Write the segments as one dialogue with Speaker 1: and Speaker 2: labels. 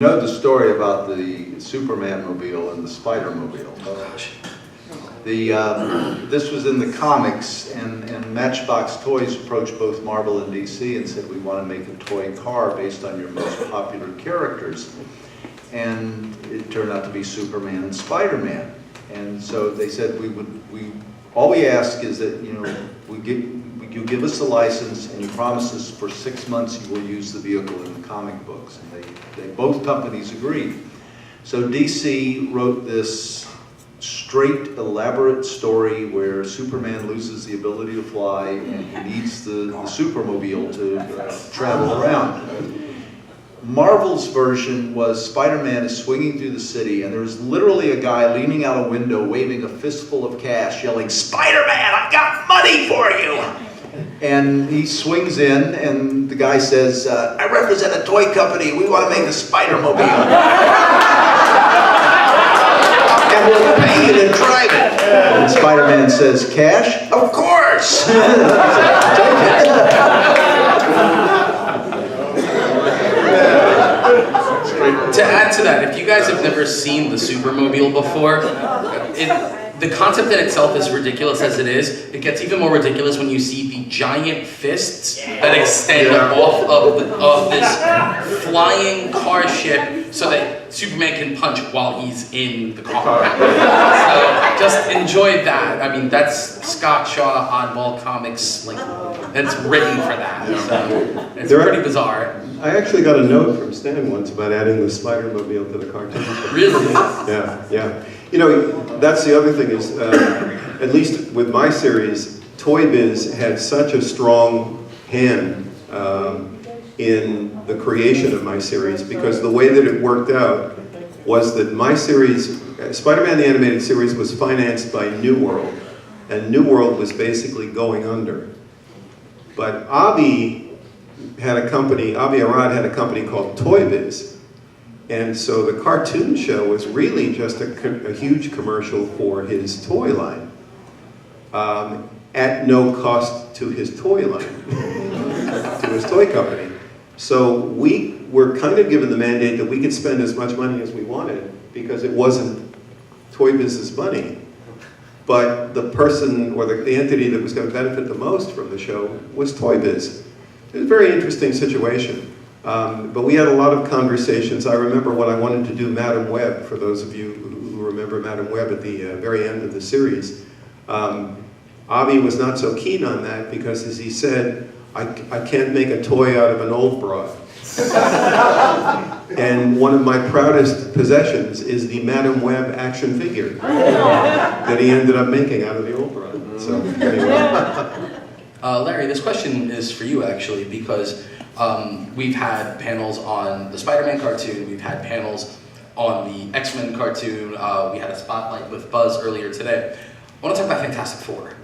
Speaker 1: You know the story about the Superman mobile and the Spider mobile. This was in the comics, and Matchbox Toys approached both Marvel and DC and said, we want to make a toy car based on your most popular characters. And it turned out to be Superman and Spider-Man. And so they said, all we ask is that you give us a license and you promise us for 6 months you will use the vehicle in the comic books. And both companies agreed. So DC wrote this straight, elaborate story where Superman loses the ability to fly and he needs the supermobile to travel around. Marvel's version was Spider-Man is swinging through the city and there's literally a guy leaning out a window waving a fistful of cash yelling, "Spider-Man, I've got money for you!" And he swings in and the guy says, "I represent a toy company, we want to make a Spider-Mobile. And we'll pay you to drive it." And Spider-Man says, "Cash? Of course!"
Speaker 2: To add to that, if you guys have never seen the Supermobile before, the concept in itself is ridiculous as it is. It gets even more ridiculous when you see the giant fists that extend off of this flying car ship so that Superman can punch while he's in the car. So just enjoy that. I mean, that's Scott Shaw Oddball Comics, like, that's written for that. So it's pretty bizarre.
Speaker 3: I actually got a note from Stan once about adding the Spider-Mobile to the cartoon.
Speaker 2: Really?
Speaker 3: Yeah. You know, that's the other thing is, at least with my series, Toy Biz had such a strong hand in the creation of my series, because the way that it worked out was that my series, Spider-Man the Animated Series, was financed by New World, and New World was basically going under. But Avi Arad had a company called Toy Biz. And so the cartoon show was really just a huge commercial for his toy line, at no cost to his toy line, to his toy company. So we were kind of given the mandate that we could spend as much money as we wanted because it wasn't Toy Biz's money. But the person or the entity that was going to benefit the most from the show was Toy Biz. It was a very interesting situation. But we had a lot of conversations. I remember when I wanted to do Madam Web, for those of you who remember Madam Web at the very end of the series. Avi was not so keen on that because, as he said, I can't make a toy out of an old broad. And one of my proudest possessions is the Madam Web action figure that he ended up making out of the old broad. So, anyway.
Speaker 2: Larry, this question is for you actually, because we've had panels on the Spider-Man cartoon, we've had panels on the X-Men cartoon, we had a spotlight with Buzz earlier today. I want to talk about Fantastic Four.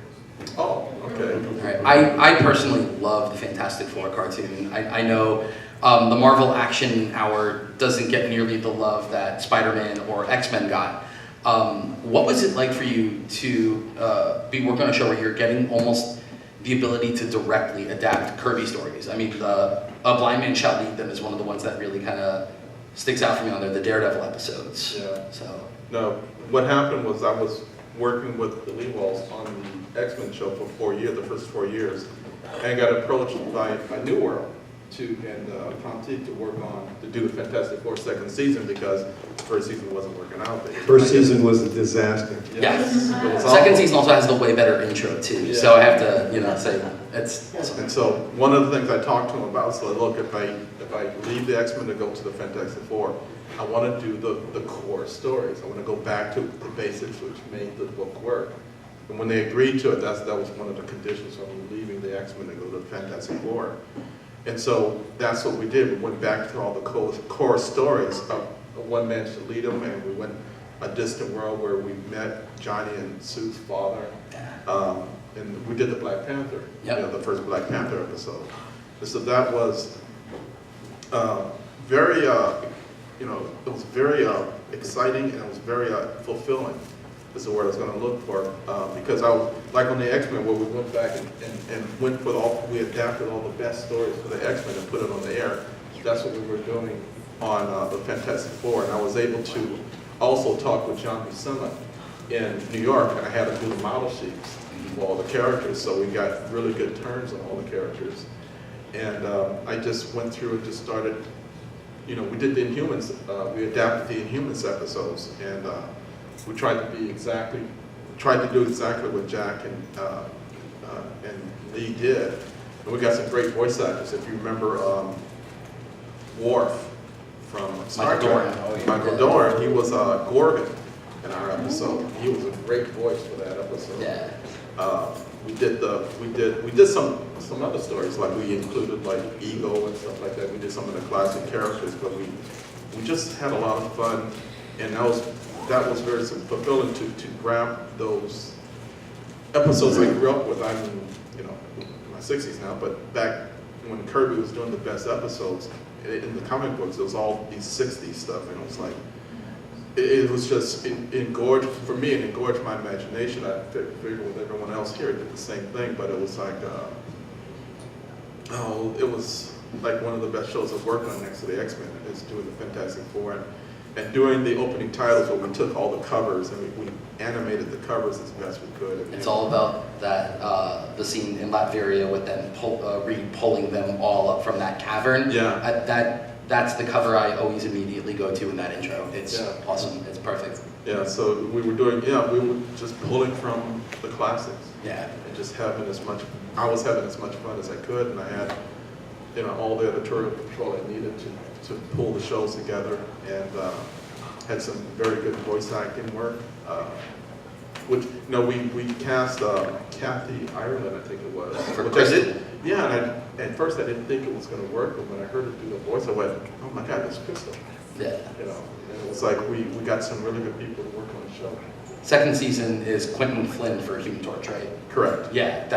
Speaker 4: Oh, okay.
Speaker 2: All right. I personally love the Fantastic Four cartoon. I know the Marvel Action Hour doesn't get nearly the love that Spider-Man or X-Men got. What was it like for you to be working on a show where you're getting almost the ability to directly adapt Kirby stories? I mean, A Blind Man Shall Lead Them is one of the ones that really kind of sticks out for me on there, the Daredevil episodes.
Speaker 4: Yeah.
Speaker 2: So.
Speaker 4: No, what happened was I was working with the Lewalds on the X-Men show for 4 years, the first 4 years, and got approached by New World and Conti to do the Fantastic Four second season because the first season wasn't working out.
Speaker 3: First season was a disaster.
Speaker 2: Yes. Second season also has the way better intro too, so I have to, say it's.
Speaker 4: And so one of the things I talked to him about, so look, if I leave the X-Men to go to the Fantastic Four, I want to do the core stories. I want to go back to the basics which made the book work. And when they agreed to it, that was one of the conditions of me leaving the X-Men to go to the Fantastic Four. And so that's what we did. We went back to all the core stories of One Man Should Lead Them, and we went A Distant World where we met Johnny and Sue's father. And we did the Black Panther, the first Black Panther episode. And so that was very, it was very exciting, and it was very fulfilling. Is the word I was going to look for, because I was like on the X-Men where we went back and went for we adapted all the best stories for the X-Men and put it on the air. That's what we were doing on the Fantastic Four, and I was able to also talk with John Buscema in New York, and I had to do the model sheets for all the characters, so we got really good turns on all the characters. And I just went through and just started, you know, we did the Inhumans, we adapted the Inhumans episodes, and we tried to do exactly what Jack and Lee did. And we got some great voice actors. If you remember Worf from Star
Speaker 2: Michael
Speaker 4: Trek,
Speaker 2: Dorn. Oh, yeah.
Speaker 4: Michael Dorn, he was Gorgon in our episode. He was a great voice for that episode.
Speaker 2: Yeah.
Speaker 4: We did some other stories, like we included like Ego and stuff like that. We did some of the classic characters, but we just had a lot of fun, and that was very fulfilling to grab those episodes I grew up with. I'm, you know, in my 60s now, but back when Kirby was doing the best episodes in the comic books, it was all these 60s stuff, and it was like, it was just, it engorged, for me, it engorged my imagination. I figured with everyone else here, it did the same thing, but it was like, it was like one of the best shows I've worked on next to the X-Men, is doing the Fantastic Four, and doing the opening titles where we took all the covers and we animated the covers as best we could.
Speaker 2: It's all about that, the scene in Latveria with them pulling them all up from that cavern.
Speaker 4: Yeah.
Speaker 2: That's the cover I always immediately go to in that intro. It's awesome. It's perfect.
Speaker 4: Yeah, so we were just pulling from the classics.
Speaker 2: Yeah.
Speaker 4: And just having I was having as much fun as I could, and I had, you know, all the editorial control I needed to pull the shows together, and had some very good voice acting work. Which, you know, we cast Kathy Ireland, I think it was.
Speaker 2: For Kristen?
Speaker 4: Yeah, and at first I didn't think it was going to work, but when I heard her do the voice, I went, oh my God, that's Crystal.
Speaker 2: Yeah.
Speaker 4: You know, and it was like we got some really good people to work on the show.
Speaker 2: Second season is Quentin Flynn for Human Torch, right?
Speaker 4: Correct.
Speaker 2: Yeah,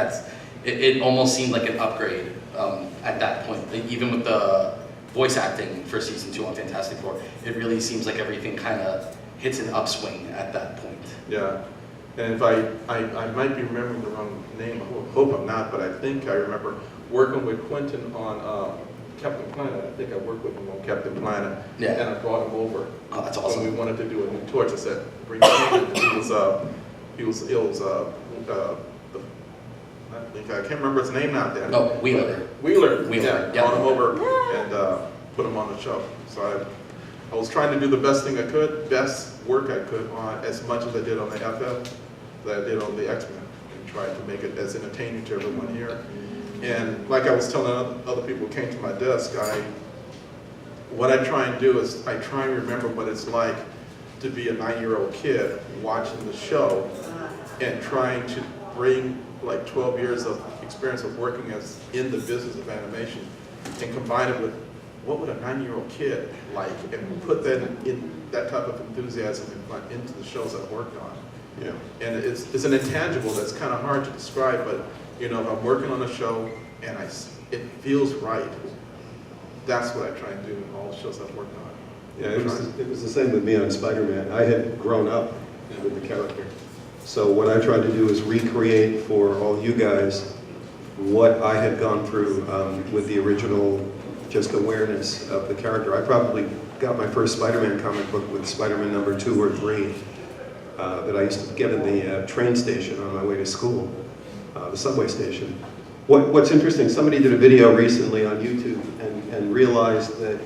Speaker 2: it almost seemed like an upgrade at that point. Even with the voice acting for season 2 on Fantastic Four, it really seems like everything kind of hits an upswing at that point.
Speaker 4: Yeah. And if I might be remembering the wrong name, I hope I'm not, but I think I remember working with Quentin on Captain Planet. I think I worked with him on Captain Planet.
Speaker 2: Yeah.
Speaker 4: And I brought him over.
Speaker 2: Oh, that's awesome.
Speaker 4: When we wanted to do a new torch, I said, bring him in. I can't remember his name now. Then.
Speaker 2: Oh, Wheeler.
Speaker 4: Wheeler.
Speaker 2: Yeah.
Speaker 4: Brought him over and put him on the show. So I was trying to do the best thing I could, best work I could on as much as I did on the FF, that I did on the X-Men, and tried to make it as entertaining to everyone here. And like I was telling other people who came to my desk, what I try and do is I try and remember what it's like to be a 9-year-old kid watching the show and trying to bring like 12 years of experience of working in the business of animation and combine it with what would a 9-year-old kid like, and put that in that type of enthusiasm and fun into the shows I've worked on.
Speaker 3: Yeah.
Speaker 4: And it's an intangible that's kind of hard to describe, but you know, if I'm working on a show and it feels right, that's what I try and do in all the shows I've worked on.
Speaker 3: Yeah, it was the same with me on Spider-Man. I had grown up with the character. So what I tried to do is recreate for all you guys what I had gone through with the original just awareness of the character. I probably got my first Spider-Man comic book with Spider-Man number 2 or 3 that I used to get in the train station on my way to school, the subway station. What's interesting, somebody did a video recently on YouTube and realized that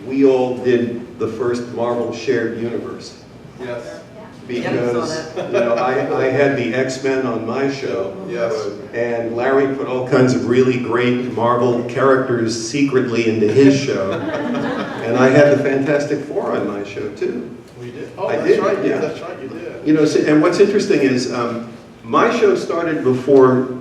Speaker 3: we all did the first Marvel shared universe.
Speaker 4: Yes.
Speaker 3: Because you know, I had the X-Men on my show.
Speaker 4: Yes.
Speaker 3: And Larry put all kinds of really great Marvel characters secretly into his show. And I had the Fantastic Four on my show too.
Speaker 4: We did. Oh,
Speaker 3: I
Speaker 4: that's
Speaker 3: did,
Speaker 4: right.
Speaker 3: yeah.
Speaker 4: That's right. You did.
Speaker 3: You know, so, and what's interesting is my show started before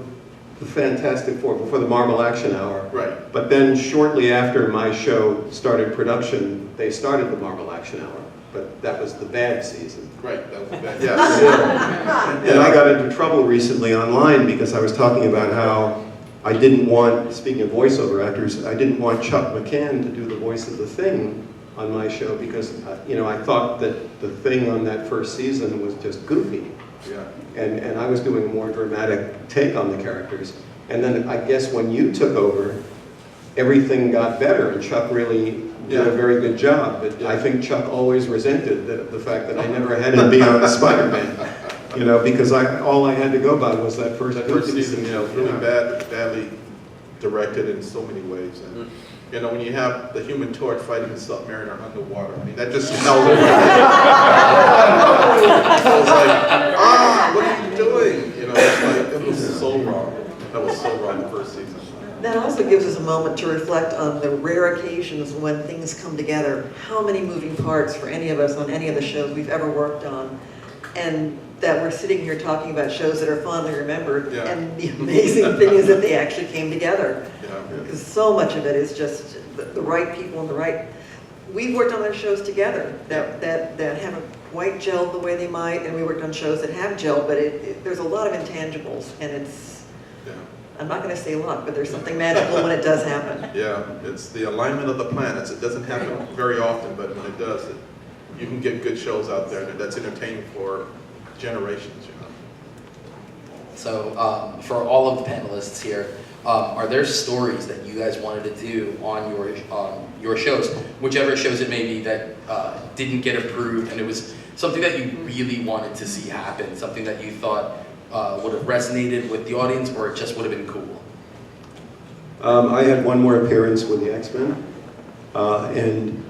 Speaker 3: the Fantastic Four, before the Marvel Action Hour.
Speaker 4: Right.
Speaker 3: But then shortly after my show started production, they started the Marvel Action Hour. But that was the bad season.
Speaker 4: Right. That was bad. Yes.
Speaker 3: And I got into trouble recently online because I was talking about how I didn't want, speaking of voiceover actors, I didn't want Chuck McCann to do the voice of the Thing on my show because, you know, I thought that the Thing on that first season was just goofy.
Speaker 4: Yeah.
Speaker 3: And I was doing a more dramatic take on the characters. And then I guess when you took over, everything got better and Chuck really did a very good job, but I think Chuck always resented the fact that I never had him be on Spider-Man. You know, because all I had to go by was that first
Speaker 4: season, was really badly directed in so many ways. And, you know, when you have the Human Torch fighting the Submariner underwater, I mean, that just tells it. I was like, what are you doing? You know, it was so wrong. That was so wrong the first season.
Speaker 5: That also gives us a moment to reflect on the rare occasions when things come together. How many moving parts for any of us on any of the shows we've ever worked on, and that we're sitting here talking about shows that are fondly remembered, and the amazing thing is that they actually came together. Because so much of it is just the right people and the right... We've worked on those shows together that haven't quite gelled the way they might, and we worked on shows that have gelled, but there's a lot of intangibles, and it's... I'm not going to say luck, but there's something magical when it does happen.
Speaker 4: Yeah, it's the alignment of the planets. It doesn't happen very often, but when it does, you can get good shows out there that's entertaining for generations, you know.
Speaker 2: So for all of the panelists here, are there stories that you guys wanted to do on your shows, whichever shows it may be, that didn't get approved, and it was something that you really wanted to see happen, something that you thought would have resonated with the audience, or it just would have been cool?
Speaker 3: I had one more appearance with the X-Men, and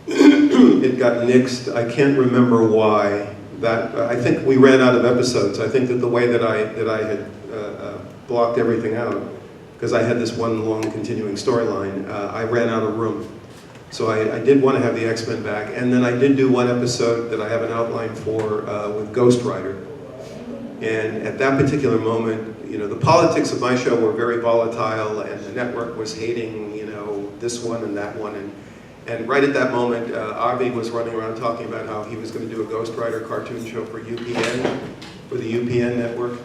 Speaker 3: it got nixed. I can't remember why. I think we ran out of episodes. I think that the way that I had blocked everything out, because I had this one long continuing storyline, I ran out of room. So I did want to have the X-Men back, and then I did do one episode that I have an outline for with Ghost Rider. And at that particular moment, you know, the politics of my show were very volatile, and the network was hating, you know, this one and that one. And right at that moment, Avi was running around talking about how he was going to do a Ghost Rider cartoon show for UPN, for the UPN network.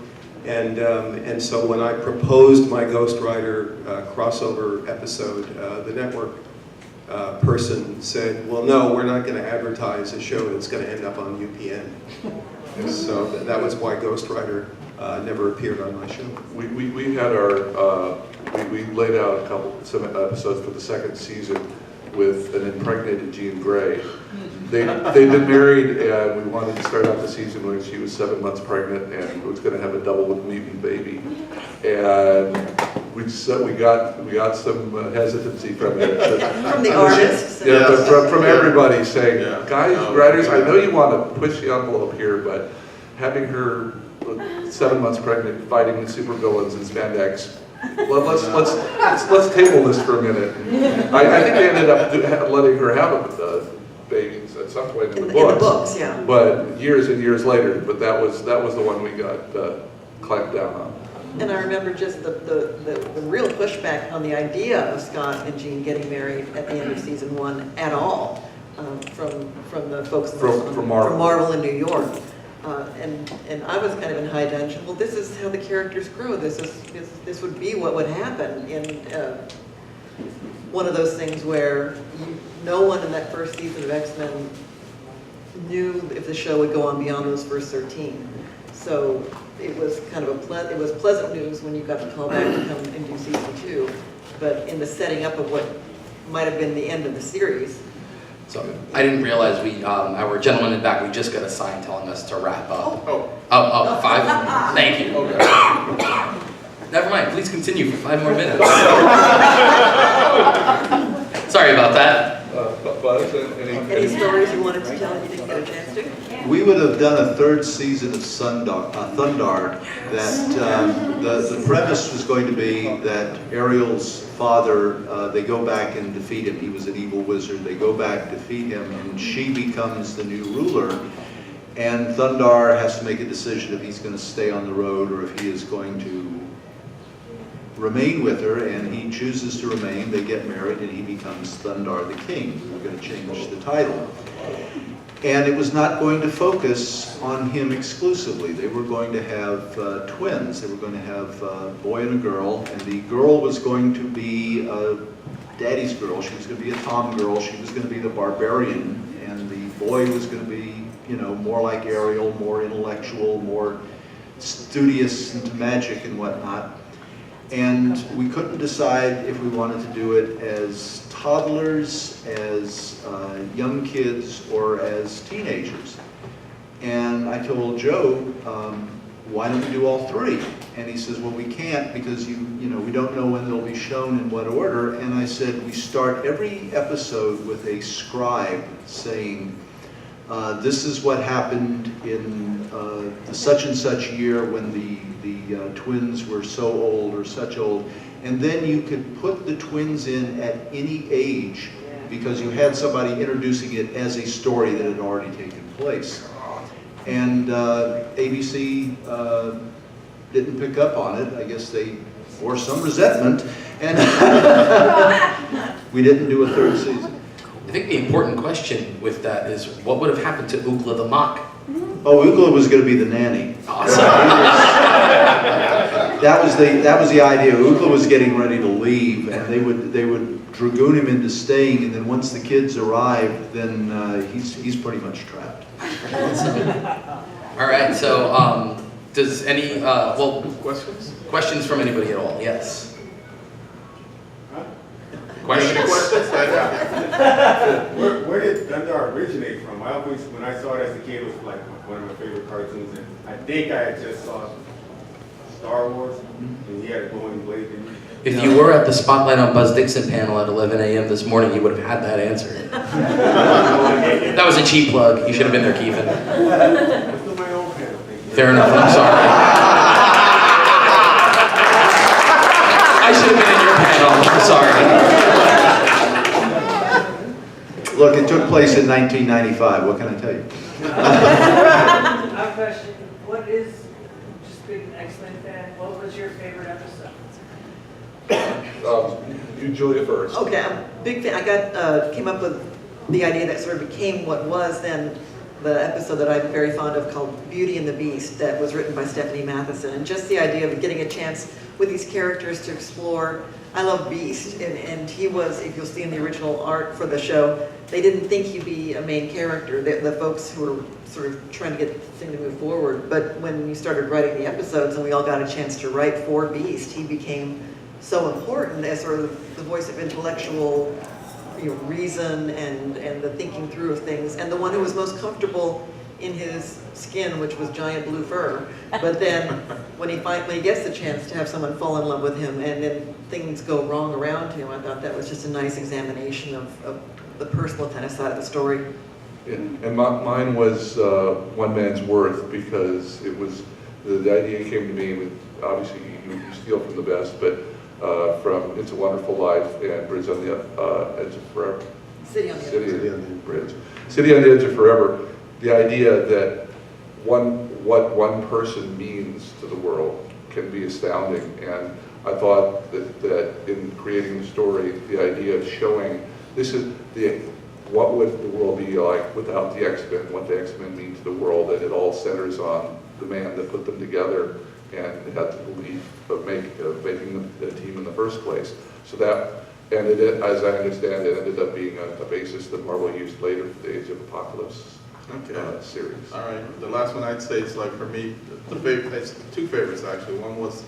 Speaker 3: And so when I proposed my Ghost Rider crossover episode, the network person said, well, no, we're not going to advertise a show that's going to end up on UPN. So that was why Ghost Rider never appeared on my show.
Speaker 6: We had we laid out some episodes for the second season with an impregnated Jean Grey. They'd been married, and we wanted to start out the season when she was 7 months pregnant and was going to have a double mutant baby. And we got some hesitancy from it.
Speaker 5: From the artists.
Speaker 6: Yeah, but from everybody saying,
Speaker 4: Yeah.
Speaker 6: guys, writers, I know you want to push the envelope here, but having her 7 months pregnant fighting supervillains in spandex, let's table this for a minute. I think they ended up letting her have babies at some point in the books.
Speaker 5: In the books, yeah.
Speaker 6: But years and years later, but that was the one we got clamped down on.
Speaker 5: And I remember just the real pushback on the idea of Scott and Jean getting married at the end of season 1 at all, from the folks
Speaker 6: from Marvel.
Speaker 5: from Marvel in New York. And I was kind of in high tension. Well, this is how the characters grow. This would be what would happen in one of those things where no one in that first season of X-Men knew if the show would go on beyond those first 13. So it was kind of it was pleasant news when you got the call back to come and do season 2. But in the setting up of what might have been the end of the series.
Speaker 2: So I didn't realize our gentleman in the back, we just got a sign telling us to wrap up. Oh, 5? Thank you.
Speaker 4: Okay.
Speaker 2: Never mind, please continue for 5 more minutes. Sorry about that.
Speaker 6: Buzz,
Speaker 5: Any stories you wanted to tell and you didn't get a chance to?
Speaker 1: We would have done a third season of Thundarr that the premise was going to be that Ariel's father, they go back and defeat him. He was an evil wizard. They go back, defeat him, and she becomes the new ruler. And Thundarr has to make a decision if he's going to stay on the road or if he is going to remain with her, and he chooses to remain. They get married, and he becomes Thundarr the King. We're going to change the title. And it was not going to focus on him exclusively. They were going to have twins. They were going to have a boy and a girl, and the girl was going to be Daddy's girl. She was going to be a Tom girl. She was going to be the barbarian, and the boy was going to be, you know, more like Ariel, more intellectual, more studious into magic and whatnot. And we couldn't decide if we wanted to do it as toddlers, as young kids, or as teenagers. And I told Joe, why don't we do all three? And he says, well, we can't because we don't know when they'll be shown in what order. And I said, we start every episode with a scribe saying, this is what happened in the such and such year when the twins were so old or such old. And then you could put the twins in at any age because you had somebody introducing it as a story that had already taken place. And ABC didn't pick up on it. I guess they bore some resentment. And we didn't do a third season.
Speaker 2: I think the important question with that is, what would have happened to Ookla the Mock?
Speaker 1: Oh, Ookla was going to be the nanny.
Speaker 2: Awesome.
Speaker 1: That was the idea. Ookla was getting ready to leave, and they would dragoon him into staying, and then once the kids arrived, then he's pretty much trapped.
Speaker 2: All right, so does any, questions from anybody at all? Yes. Questions?
Speaker 7: Where did Thundarr originate from? I always, when I saw it as a kid, it was like one of my favorite cartoons, and I think I had just saw Star Wars, and he had a glowing blade.
Speaker 2: If you were at the Spotlight on Buzz Dixon panel at 11 a.m. this morning, you would have had that answer. That was a cheap plug. You should have been there, Keevan.
Speaker 7: Let's do my own panel.
Speaker 2: Fair enough, I'm sorry. I should have been in your panel, I'm sorry.
Speaker 1: Look, it took place in 1995. What can I tell you?
Speaker 8: I have a question. What is, just being an X-Men fan, what was your favorite episode?
Speaker 6: You, Julia, first.
Speaker 5: Okay, I'm a big fan. I came up with the idea that sort of became what was then the episode that I'm very fond of called Beauty and the Beast, that was written by Stephanie Matheson. And just the idea of getting a chance with these characters to explore. I love Beast, and he was, if you'll see in the original art for the show, they didn't think he'd be a main character, the folks who were sort of trying to get the thing to move forward. But when you started writing the episodes and we all got a chance to write for Beast, he became so important as sort of the voice of intellectual reason and the thinking through of things, and the one who was most comfortable in his skin, which was giant blue fur. But then when he gets the chance to have someone fall in love with him and then things go wrong around him, I thought that was just a nice examination of the personal kind of side of the story.
Speaker 6: Yeah. And mine was One Man's Worth, because it was, the idea came to me with, obviously you steal from the best, but from It's a Wonderful Life and Bridge on the Edge of Forever.
Speaker 5: City on the Edge.
Speaker 6: City on the Edge of Forever. The idea that what one person means to the world can be astounding, and I thought that in creating the story, the idea of showing what would the world be like without the X-Men, what the X-Men mean to the world, and it all centers on the man that put them together and had the belief of making the team in the first place. So that, and it, as I understand it, ended up being a basis that Marvel used later for the Age of Apocalypse series.
Speaker 4: All right, the last one I'd say is, like, for me, it's two favorites actually. One was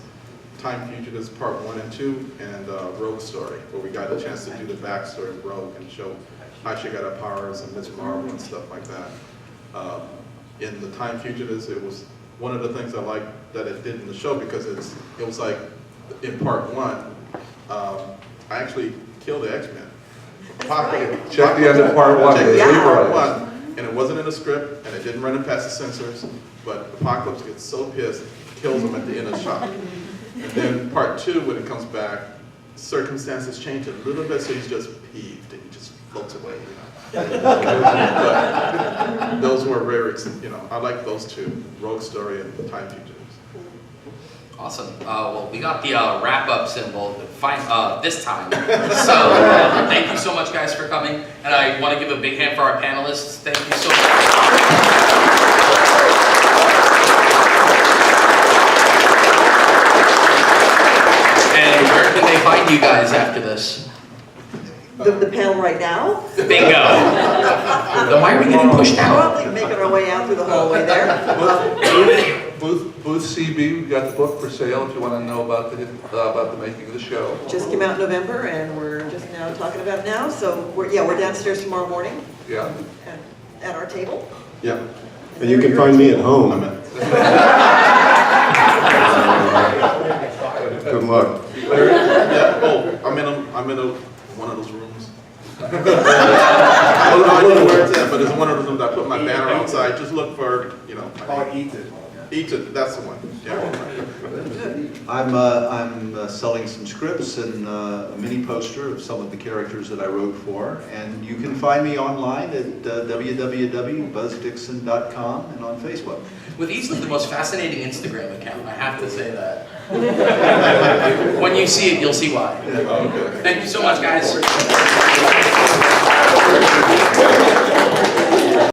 Speaker 4: Time Fugitives Part 1 and 2 and Rogue Story, where we got a chance to do the backstory of Rogue and show how she got her powers and Ms. Marvel and stuff like that. In the Time Fugitives, it was one of the things I liked that it did in the show, because it was like, in Part 1, I actually killed the X-Men.
Speaker 6: Check the end of Part 1.
Speaker 4: Check the end of Part 1. And it wasn't in the script, and it didn't run it past the censors, but Apocalypse gets so pissed, kills him at the end of the shot. And then Part 2, when it comes back, circumstances change a little bit, so he's just peeved, and he just floats away, But those were very, I like those two, Rogue Story and Time Fugitives.
Speaker 2: Awesome. Well, we got the wrap-up symbol this time. So thank you so much, guys, for coming. And I want to give a big hand for our panelists. Thank you so much. And where can they find you guys after this?
Speaker 5: The panel right now?
Speaker 2: Bingo. Then why are we getting pushed out?
Speaker 5: Probably making our way out through the hallway there.
Speaker 4: Booth
Speaker 6: Booth CB, we've got the book for sale if you want to know about the making of the show.
Speaker 5: Just came out in November, and we're just now talking about it now, so we're downstairs tomorrow morning
Speaker 6: Yeah.
Speaker 5: at our table.
Speaker 3: Yeah. And you can find me at home. Good luck.
Speaker 4: Yeah, oh, I'm in one of those rooms. I don't know where it's at, but it's one of those rooms. I put my banner outside. Just look for,
Speaker 7: Called Eat It.
Speaker 4: Eat It. That's the one. Yeah.
Speaker 1: I'm selling some scripts and a mini poster of some of the characters that I wrote for, and you can find me online at www.buzzdixon.com and on Facebook.
Speaker 2: With easily the most fascinating Instagram account, I have to say that. When you see it, you'll see why.
Speaker 4: Okay.
Speaker 2: Thank you so much, guys.